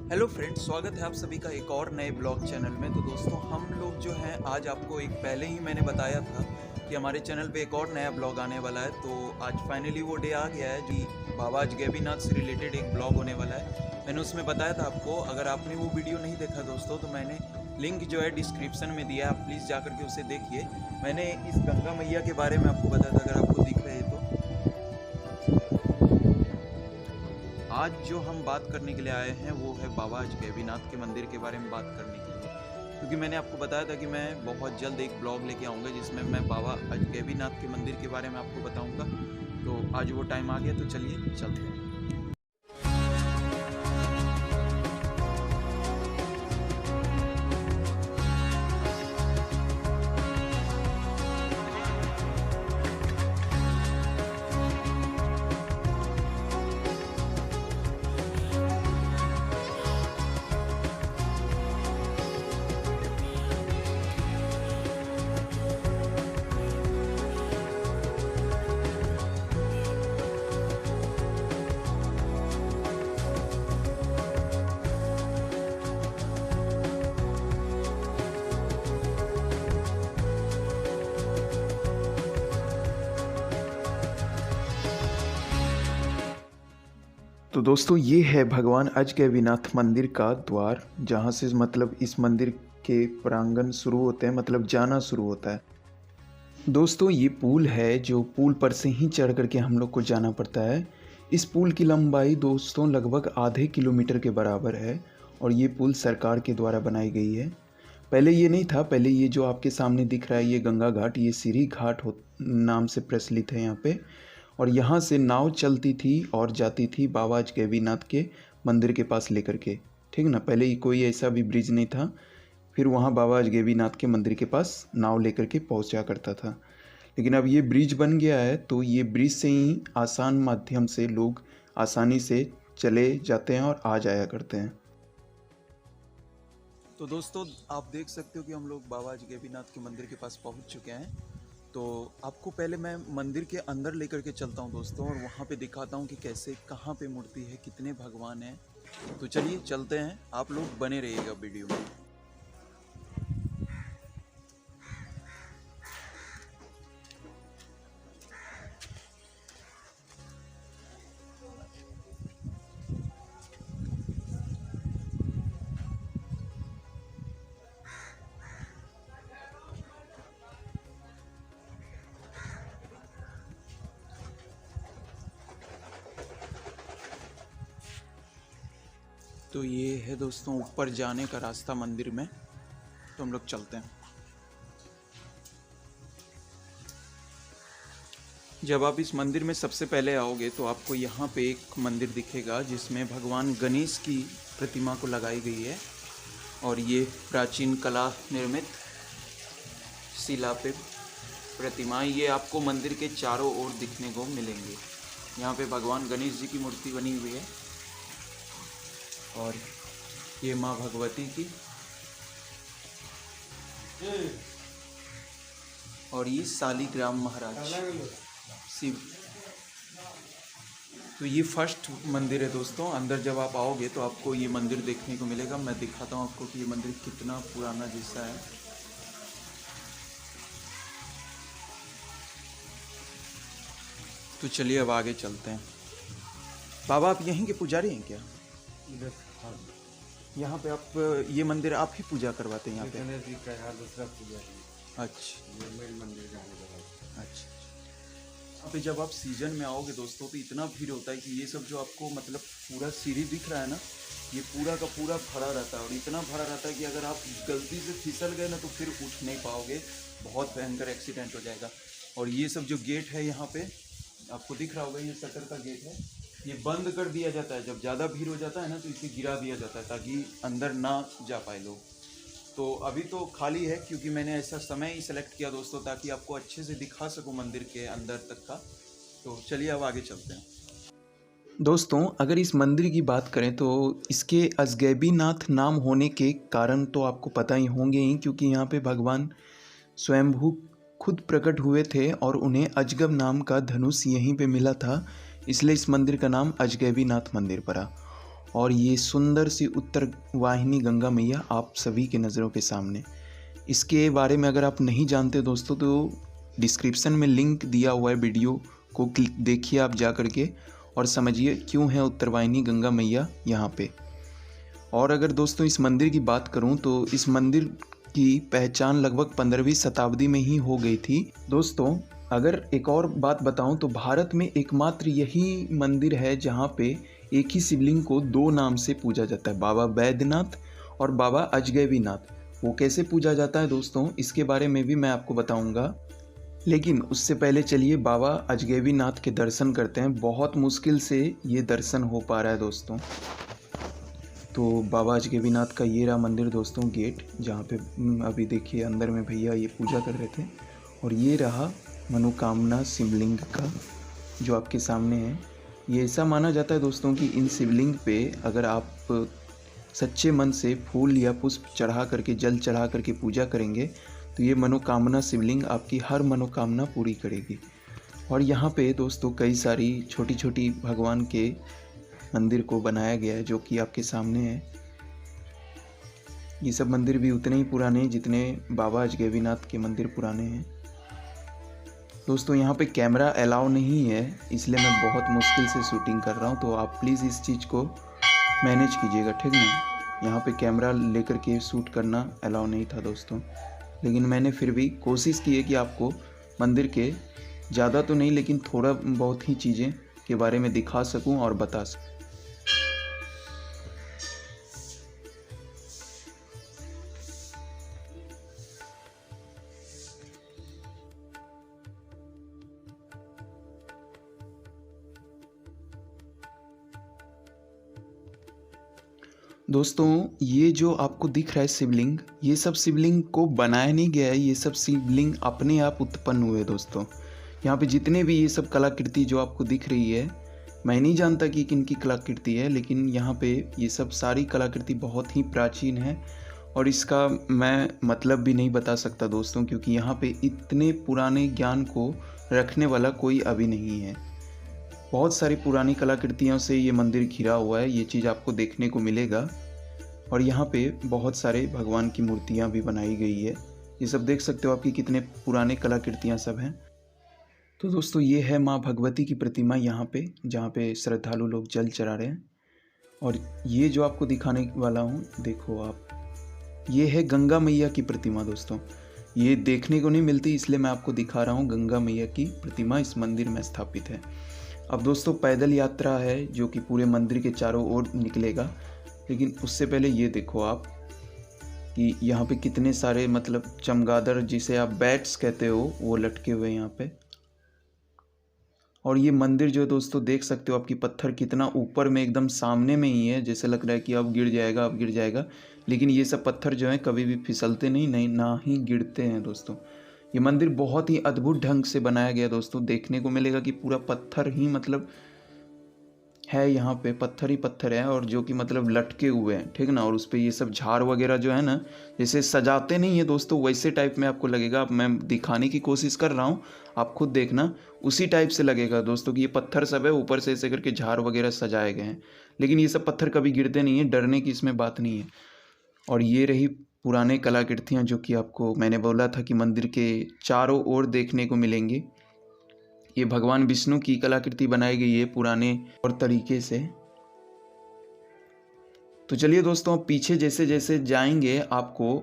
Hello friends, स्वागत है आप सभी का एक और नए ब्लॉग चैनल में। तो दोस्तों, हम लोग जो हैं आज आपको एक पहले ही मैंने बताया था कि हमारे चैनल पे एक और नया ब्लॉग आने वाला है। तो आज फाइनली वो डे आ गया है जी। बाबा आज गैबीनाथ से रिलेटेड एक ब्लॉग होने वाला है। मैंने उसमें बताया था आपको, अगर आपने वो वीडियो नहीं देखा दोस्तों तो मैंने लिंक जो है डिस्क्रिप्शन में दिया है, आप प्लीज़ जा के उसे देखिए। मैंने इस गंगा मैया के बारे में आपको बताया था, अगर आपको दिख रहे है तो। आज जो हम बात करने के लिए आए हैं वो है बाबा गैबीनाथ के मंदिर के बारे में बात करने के लिए, क्योंकि मैंने आपको बताया था कि मैं बहुत जल्द एक ब्लॉग लेके आऊँगा जिसमें मैं बाबा गैबीनाथ के मंदिर के बारे में आपको बताऊँगा। तो आज वो टाइम आ गया, तो चलिए चलते हैं। तो दोस्तों, ये है भगवान अजगैबीनाथ मंदिर का द्वार, जहाँ से मतलब इस मंदिर के प्रांगण शुरू होते हैं, मतलब जाना शुरू होता है। दोस्तों, ये पुल है जो पुल पर से ही चढ़ करके हम लोग को जाना पड़ता है। इस पुल की लंबाई दोस्तों लगभग आधे किलोमीटर के बराबर है और ये पुल सरकार के द्वारा बनाई गई है। पहले ये नहीं था, पहले ये जो आपके सामने दिख रहा है ये गंगा घाट, ये सीरी घाट नाम से प्रचलित है यहाँ पे। और यहाँ से नाव चलती थी और जाती थी बाबा गैबीनाथ के मंदिर के पास लेकर के, ठीक ना। पहले ही कोई ऐसा भी ब्रिज नहीं था, फिर वहाँ बाबा गैबीनाथ के मंदिर के पास नाव लेकर के पहुँचा करता था। लेकिन अब ये ब्रिज बन गया है, तो ये ब्रिज से ही आसान माध्यम से लोग आसानी से चले जाते हैं और आ जाया करते हैं। तो दोस्तों, आप देख सकते हो कि हम लोग बाबा गैबीनाथ के मंदिर के पास पहुंच चुके हैं। तो आपको पहले मैं मंदिर के अंदर लेकर के चलता हूं दोस्तों, और वहां पे दिखाता हूं कि कैसे, कहां पे मूर्ति है, कितने भगवान हैं। तो चलिए चलते हैं, आप लोग बने रहिएगा वीडियो में। तो ये है दोस्तों ऊपर जाने का रास्ता मंदिर में, तो हम लोग चलते हैं। जब आप इस मंदिर में सबसे पहले आओगे तो आपको यहाँ पे एक मंदिर दिखेगा जिसमें भगवान गणेश की प्रतिमा को लगाई गई है, और ये प्राचीन कला निर्मित शिला पे प्रतिमा, ये आपको मंदिर के चारों ओर दिखने को मिलेंगे। यहाँ पे भगवान गणेश जी की मूर्ति बनी हुई है, और ये माँ भगवती की, और ये शालिग्राम महाराज शिव। तो ये फर्स्ट मंदिर है दोस्तों। अंदर जब आप आओगे तो आपको ये मंदिर देखने को मिलेगा। मैं दिखाता हूँ आपको कि ये मंदिर कितना पुराना जैसा है। तो चलिए अब आगे चलते हैं। बाबा, आप यहीं के पुजारी हैं क्या? यहाँ पे आप ये मंदिर आप ही पूजा करवाते हैं यहाँ पे? दूसरा पूजा है। अच्छा, ये मेन मंदिर जाने के बाद। अच्छा। यहाँ पे जब आप सीजन में आओगे दोस्तों तो इतना भीड़ होता है कि ये सब जो आपको मतलब पूरा सीढ़ी दिख रहा है ना, ये पूरा का पूरा भरा रहता है, और इतना भरा रहता है कि अगर आप गलती से फिसल गए ना तो फिर उठ नहीं पाओगे, बहुत भयंकर एक्सीडेंट हो जाएगा। और ये सब जो गेट है यहाँ पे आपको दिख रहा होगा, ये शटर का गेट है, ये बंद कर दिया जाता है। जब ज़्यादा भीड़ हो जाता है ना तो इसे गिरा दिया जाता है ताकि अंदर ना जा पाए लोग। तो अभी तो खाली है क्योंकि मैंने ऐसा समय ही सेलेक्ट किया दोस्तों ताकि आपको अच्छे से दिखा सकूं मंदिर के अंदर तक का। तो चलिए अब आगे चलते हैं। दोस्तों, अगर इस मंदिर की बात करें तो इसके अजगैबीनाथ नाम होने के कारण तो आपको पता ही होंगे ही, क्योंकि यहाँ पे भगवान स्वयंभू खुद प्रकट हुए थे और उन्हें अजगब नाम का धनुष यहीं पे मिला था, इसलिए इस मंदिर का नाम अजगैबीनाथ मंदिर पड़ा। और ये सुंदर सी उत्तर वाहिनी गंगा मैया आप सभी के नज़रों के सामने। इसके बारे में अगर आप नहीं जानते दोस्तों तो डिस्क्रिप्शन में लिंक दिया हुआ है, वीडियो को देखिए आप जा करके और समझिए क्यों है उत्तर वाहिनी गंगा मैया यहाँ पे। और अगर दोस्तों इस मंदिर की बात करूँ तो इस मंदिर की पहचान लगभग 15वीं शताब्दी में ही हो गई थी दोस्तों। अगर एक और बात बताऊं तो भारत में एकमात्र यही मंदिर है जहां पे एक ही शिवलिंग को दो नाम से पूजा जाता है, बाबा बैद्यनाथ और बाबा अजगैबीनाथ। वो कैसे पूजा जाता है दोस्तों, इसके बारे में भी मैं आपको बताऊंगा, लेकिन उससे पहले चलिए बाबा अजगैबीनाथ के दर्शन करते हैं। बहुत मुश्किल से ये दर्शन हो पा रहा है दोस्तों। तो बाबा अजगैबीनाथ का ये रहा मंदिर दोस्तों, गेट जहाँ पे अभी देखिए अंदर में भैया ये पूजा कर रहे थे। और ये रहा मनोकामना शिवलिंग का जो आपके सामने है। ये ऐसा माना जाता है दोस्तों कि इन शिवलिंग पे अगर आप सच्चे मन से फूल या पुष्प चढ़ा करके, जल चढ़ा करके पूजा करेंगे तो ये मनोकामना शिवलिंग आपकी हर मनोकामना पूरी करेगी। और यहाँ पे दोस्तों कई सारी छोटी छोटी भगवान के मंदिर को बनाया गया है जो कि आपके सामने है। ये सब मंदिर भी उतने ही पुराने हैं जितने बाबा अजगैबीनाथ के मंदिर पुराने हैं दोस्तों। यहाँ पे कैमरा अलाउ नहीं है इसलिए मैं बहुत मुश्किल से शूटिंग कर रहा हूँ, तो आप प्लीज़ इस चीज़ को मैनेज कीजिएगा, ठीक ना। यहाँ पे कैमरा लेकर के शूट करना अलाउ नहीं था दोस्तों, लेकिन मैंने फिर भी कोशिश की है कि आपको मंदिर के ज़्यादा तो नहीं लेकिन थोड़ा बहुत ही चीज़ें के बारे में दिखा सकूँ और बता सकूँ। दोस्तों ये जो आपको दिख रहा है शिवलिंग, ये सब शिवलिंग को बनाया नहीं गया है, ये सब शिवलिंग अपने आप उत्पन्न हुए दोस्तों। यहाँ पे जितने भी ये सब कलाकृति जो आपको दिख रही है, मैं नहीं जानता कि किनकी कलाकृति है, लेकिन यहाँ पे ये सब सारी कलाकृति बहुत ही प्राचीन है और इसका मैं मतलब भी नहीं बता सकता दोस्तों, क्योंकि यहाँ पे इतने पुराने ज्ञान को रखने वाला कोई अभी नहीं है। बहुत सारी पुरानी कलाकृतियों से ये मंदिर घिरा हुआ है, ये चीज़ आपको देखने को मिलेगा। और यहाँ पे बहुत सारे भगवान की मूर्तियाँ भी बनाई गई है, ये सब देख सकते हो आपकी कितने पुराने कलाकृतियाँ सब हैं। तो दोस्तों ये है माँ भगवती की प्रतिमा यहाँ पे, जहाँ पे श्रद्धालु लोग जल चढ़ा रहे हैं। और ये जो आपको दिखाने वाला हूँ देखो आप, ये है गंगा मैया की प्रतिमा दोस्तों। ये देखने को नहीं मिलती इसलिए मैं आपको दिखा रहा हूँ। गंगा मैया की प्रतिमा इस मंदिर में स्थापित है। अब दोस्तों पैदल यात्रा है जो कि पूरे मंदिर के चारों ओर निकलेगा, लेकिन उससे पहले ये देखो आप कि यहाँ पे कितने सारे मतलब चमगादड़ जिसे आप बैट्स कहते हो वो लटके हुए हैं यहाँ पे। और ये मंदिर जो दोस्तों देख सकते हो आपकी पत्थर कितना ऊपर में एकदम सामने में ही है, जैसे लग रहा है कि अब गिर जाएगा अब गिर जाएगा, लेकिन ये सब पत्थर जो हैं कभी भी फिसलते नहीं ना ही गिरते हैं दोस्तों। ये मंदिर बहुत ही अद्भुत ढंग से बनाया गया दोस्तों। देखने को मिलेगा कि पूरा पत्थर ही मतलब है, यहाँ पे पत्थर ही पत्थर है और जो कि मतलब लटके हुए हैं, ठीक ना। और उस पर ये सब झाड़ वगैरह जो है ना, जैसे सजाते नहीं है दोस्तों वैसे टाइप में आपको लगेगा। अब मैं दिखाने की कोशिश कर रहा हूँ, आप खुद देखना, उसी टाइप से लगेगा दोस्तों कि ये पत्थर सब है, ऊपर से ऐसे करके झाड़ वगैरह सजाए गए हैं, लेकिन ये सब पत्थर कभी गिरते नहीं है, डरने की इसमें बात नहीं है। और ये रही पुराने कलाकृतियाँ जो कि आपको मैंने बोला था कि मंदिर के चारों ओर देखने को मिलेंगी। ये भगवान विष्णु की कलाकृति बनाई गई है पुराने और तरीके से। तो चलिए दोस्तों पीछे जैसे जैसे जाएंगे आपको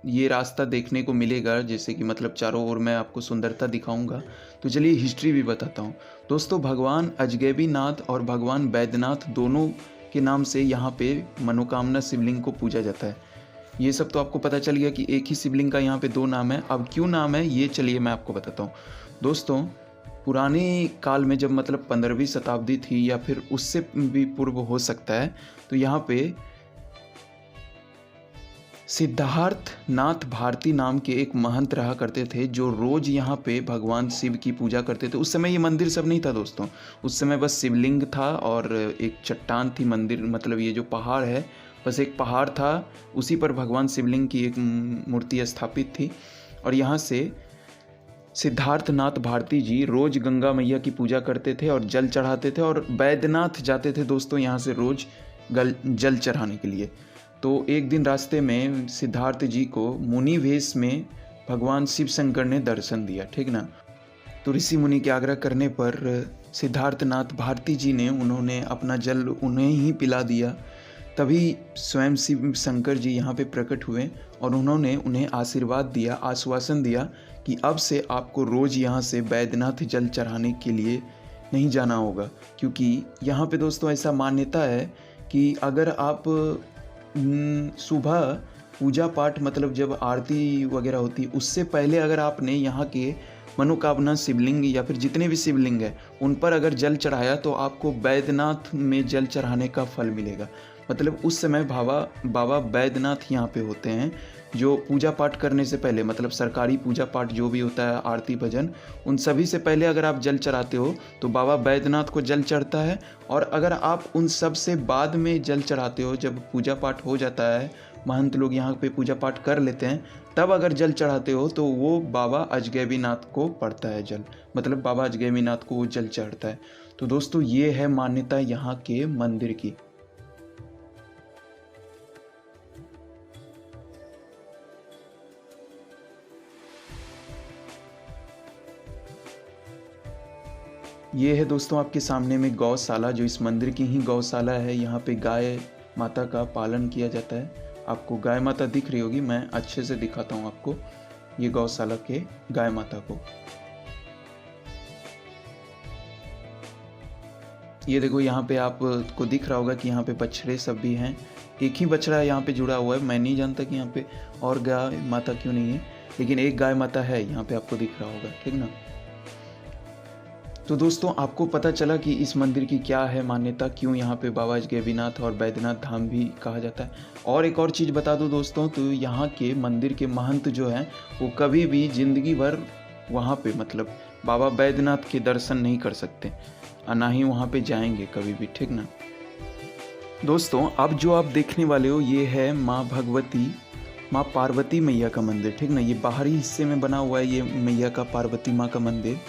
ये रास्ता देखने को मिलेगा, जैसे कि मतलब चारों ओर मैं आपको सुंदरता दिखाऊंगा। तो चलिए हिस्ट्री भी बताता हूँ दोस्तों। भगवान अजगैबीनाथ और भगवान बैद्यनाथ दोनों के नाम से यहाँ पे मनोकामना शिवलिंग को पूजा जाता है। ये सब तो आपको पता चल गया कि एक ही शिवलिंग का यहाँ पे दो नाम है। अब क्यों नाम है ये चलिए मैं आपको बताता हूँ दोस्तों। पुराने काल में जब मतलब 15वीं शताब्दी थी या फिर उससे भी पूर्व हो सकता है, तो यहाँ पे सिद्धार्थ नाथ भारती नाम के एक महंत रहा करते थे जो रोज यहाँ पे भगवान शिव की पूजा करते थे। उस समय ये मंदिर सब नहीं था दोस्तों, उस समय बस शिवलिंग था और एक चट्टान थी मंदिर, मतलब ये जो पहाड़ है बस एक पहाड़ था, उसी पर भगवान शिवलिंग की एक मूर्ति स्थापित थी। और यहाँ से सिद्धार्थ नाथ भारती जी रोज गंगा मैया की पूजा करते थे और जल चढ़ाते थे और बैद्यनाथ जाते थे दोस्तों यहाँ से रोज जल चढ़ाने के लिए। तो एक दिन रास्ते में सिद्धार्थ जी को मुनि वेश में भगवान शिव शंकर ने दर्शन दिया, ठीक ना। तो ऋषि मुनि के आग्रह करने पर सिद्धार्थनाथ भारती जी ने उन्होंने अपना जल उन्हें ही पिला दिया। तभी स्वयं शिव शंकर जी यहाँ पे प्रकट हुए और उन्होंने उन्हें आशीर्वाद दिया, आश्वासन दिया कि अब से आपको रोज़ यहाँ से बैद्यनाथ जल चढ़ाने के लिए नहीं जाना होगा। क्योंकि यहाँ पे दोस्तों ऐसा मान्यता है कि अगर आप सुबह पूजा पाठ मतलब जब आरती वगैरह होती उससे पहले अगर आपने यहाँ के मनोकामना शिवलिंग या फिर जितने भी शिवलिंग हैं उन पर अगर जल चढ़ाया तो आपको बैद्यनाथ में जल चढ़ाने का फल मिलेगा। मतलब उस समय बाबा बैद्यनाथ यहाँ पे होते हैं, जो पूजा पाठ करने से पहले मतलब सरकारी पूजा पाठ जो भी होता है, आरती भजन, उन सभी से पहले अगर आप जल चढ़ाते हो तो बाबा बैद्यनाथ को जल चढ़ता है। और अगर आप उन सब से बाद में जल चढ़ाते हो, जब पूजा पाठ हो जाता है, महंत लोग यहाँ पे पूजा पाठ कर लेते हैं, तब अगर जल चढ़ाते हो तो वो बाबा अजगैबीनाथ को पड़ता है जल, मतलब बाबा अजगैबीनाथ को वो जल चढ़ता है। तो दोस्तों ये है मान्यता यहाँ के मंदिर की। ये है दोस्तों आपके सामने में गौशाला, जो इस मंदिर की ही गौशाला है। यहाँ पे गाय माता का पालन किया जाता है। आपको गाय माता दिख रही होगी, मैं अच्छे से दिखाता हूँ आपको ये गौशाला के गाय माता को। ये देखो यहाँ पे आपको दिख रहा होगा कि यहाँ पे बछड़े सब भी हैं। एक ही बछड़ा यहाँ पे जुड़ा हुआ है, मैं नहीं जानता कि यहाँ पे और गाय माता क्यों नहीं है, लेकिन एक गाय माता है यहाँ पे, आपको दिख रहा होगा, ठीक ना। तो दोस्तों आपको पता चला कि इस मंदिर की क्या है मान्यता, क्यों यहाँ पे बाबा अजगैबीनाथ और बैद्यनाथ धाम भी कहा जाता है। और एक और चीज़ बता दूँ दोस्तों, तो यहाँ के मंदिर के महंत जो हैं वो कभी भी ज़िंदगी भर वहाँ पे मतलब बाबा बैद्यनाथ के दर्शन नहीं कर सकते, ना ही वहाँ पे जाएंगे कभी भी, ठीक ना। दोस्तों अब जो आप देखने वाले हो ये है माँ पार्वती मैया का मंदिर, ठीक ना। ये बाहरी हिस्से में बना हुआ है ये मैया का, पार्वती माँ का मंदिर।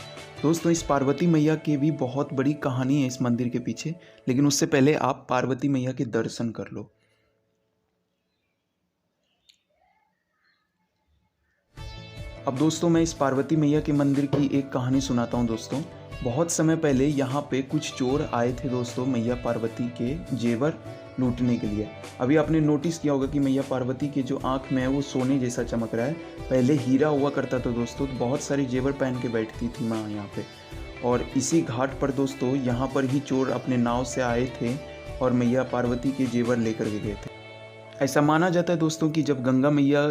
दोस्तों इस पार्वती मैया की भी बहुत बड़ी कहानी है इस मंदिर के पीछे, लेकिन उससे पहले आप पार्वती मैया के दर्शन कर लो। अब दोस्तों मैं इस पार्वती मैया के मंदिर की एक कहानी सुनाता हूँ दोस्तों। बहुत समय पहले यहाँ पे कुछ चोर आए थे दोस्तों मैया पार्वती के जेवर लूटने के लिए। अभी आपने नोटिस किया होगा कि मैया पार्वती के जो आँख में है वो सोने जैसा चमक रहा है, पहले हीरा हुआ करता था दोस्तों। तो बहुत सारी जेवर पहन के बैठती थी माँ यहाँ पे। और इसी घाट पर दोस्तों यहाँ पर ही चोर अपने नाव से आए थे और मैया पार्वती के जेवर लेकर के गए थे। ऐसा माना जाता है दोस्तों कि जब गंगा मैया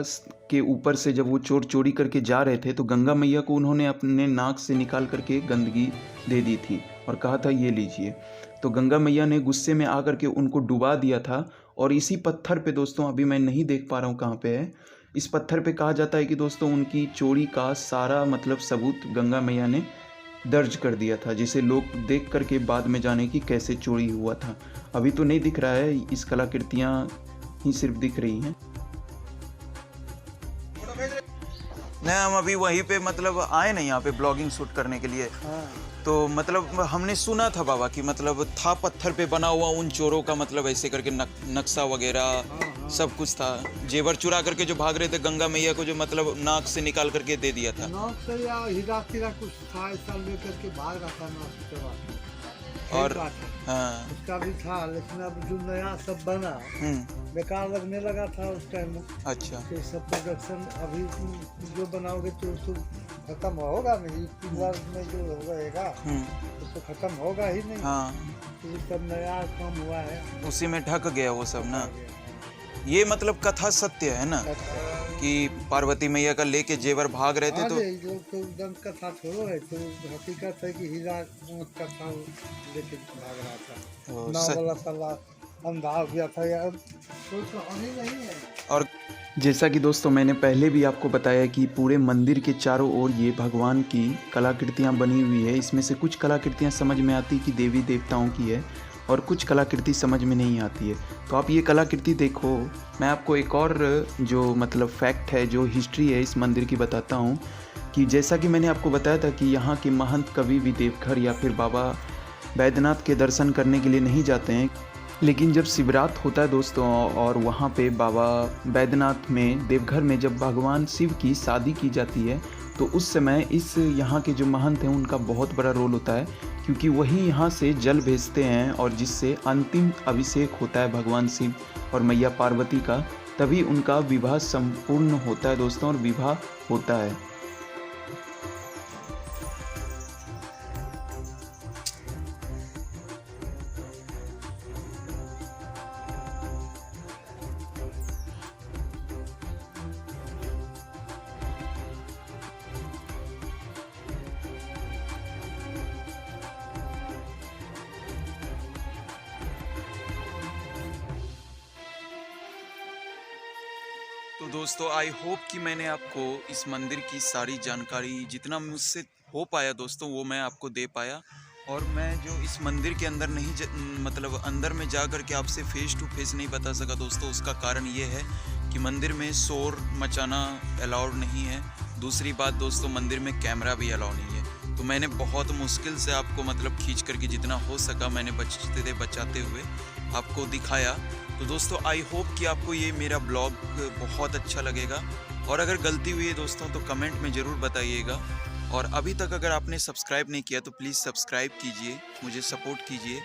के ऊपर से जब वो चोर चोरी करके जा रहे थे तो गंगा मैया को उन्होंने अपने नाक से निकाल करके गंदगी दे दी थी और कहा था ये लीजिए। तो गंगा मैया ने गुस्से में आकर के उनको डुबा दिया था। और इसी पत्थर पे दोस्तों, अभी मैं नहीं देख पा रहा हूँ कहाँ पे है, इस पत्थर पे कहा जाता है कि दोस्तों उनकी चोरी का सारा मतलब सबूत गंगा मैया ने दर्ज कर दिया था, जिसे लोग देख करके बाद में जाने कि कैसे चोरी हुआ था। अभी तो नहीं दिख रहा है, इस कलाकृतियाँ ही सिर्फ दिख रही हैं। नहीं, हम अभी वहीं पे मतलब आए ना यहाँ पे ब्लॉगिंग शूट करने के लिए। तो मतलब हमने सुना था बाबा कि मतलब था पत्थर पे बना हुआ उन चोरों का मतलब ऐसे करके नक्शा वगैरह सब कुछ था। जेवर चुरा करके जो भाग रहे थे गंगा मैया को जो मतलब नाक से निकाल करके दे दिया था। नाक से या हीरा तीरा कुछ था ऐसा लेकर के भाग रहा था नाक के बाद। और हाँ उसका भी था, लेकिन अब जो नया सब बना बेकार लगने लगा था उस टाइम में। अच्छा तो सब प्रोडक्शन अभी जो बनाओगे तो खत्म होगा नहीं, में जो रहेगा तो खत्म होगा ही नहीं। हाँ तो सब नया काम हुआ है, उसी में ढक गया वो सब ना। ये मतलब कथा सत्य है ना कि पार्वती मैया का लेके जेवर भाग रहे थे। तो एकदम कथा छोड़ो है, तो हकीकत है कि हीरा कथा लेके भाग रहा था। नाव वाला साला अंधा हो गया था यार, कोई कहानी नहीं है। और जैसा कि दोस्तों मैंने पहले भी आपको बताया कि पूरे मंदिर के चारों ओर ये भगवान की कलाकृतियाँ बनी हुई है। इसमें से कुछ कलाकृतियाँ समझ में आती कि देवी देवताओं की है और कुछ कलाकृति समझ में नहीं आती है। तो आप ये कलाकृति देखो। मैं आपको एक और जो मतलब फैक्ट है, जो हिस्ट्री है इस मंदिर की बताता हूँ कि जैसा कि मैंने आपको बताया था कि यहाँ के महंत कभी भी देवघर या फिर बाबा बैद्यनाथ के दर्शन करने के लिए नहीं जाते हैं, लेकिन जब शिवरात होता है दोस्तों और वहाँ पे बाबा बैद्यनाथ में देवघर में जब भगवान शिव की शादी की जाती है, तो उस समय इस यहाँ के जो महंत हैं उनका बहुत बड़ा रोल होता है, क्योंकि वही यहाँ से जल भेजते हैं और जिससे अंतिम अभिषेक होता है भगवान शिव और मैया पार्वती का, तभी उनका विवाह संपूर्ण होता है दोस्तों और विवाह होता है। तो दोस्तों आई होप कि मैंने आपको इस मंदिर की सारी जानकारी जितना मुझसे हो पाया दोस्तों वो मैं आपको दे पाया। और मैं जो इस मंदिर के अंदर नहीं मतलब अंदर में जा कर के आपसे फेस टू फेस नहीं बता सका दोस्तों, उसका कारण ये है कि मंदिर में शोर मचाना अलाउड नहीं है। दूसरी बात दोस्तों, मंदिर में कैमरा भी अलाउ नहीं है। तो मैंने बहुत मुश्किल से आपको मतलब खींच करके जितना हो सका मैंने बचाते हुए आपको दिखाया। तो दोस्तों आई होप कि आपको ये मेरा ब्लॉग बहुत अच्छा लगेगा, और अगर गलती हुई है दोस्तों तो कमेंट में ज़रूर बताइएगा। और अभी तक अगर आपने सब्सक्राइब नहीं किया तो प्लीज़ सब्सक्राइब कीजिए, मुझे सपोर्ट कीजिए,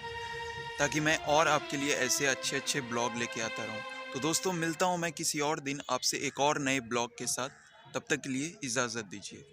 ताकि मैं और आपके लिए ऐसे अच्छे अच्छे ब्लॉग लेके आता रहूँ। तो दोस्तों मिलता हूँ मैं किसी और दिन आपसे एक और नए ब्लॉग के साथ, तब तक के लिए इजाज़त दीजिए।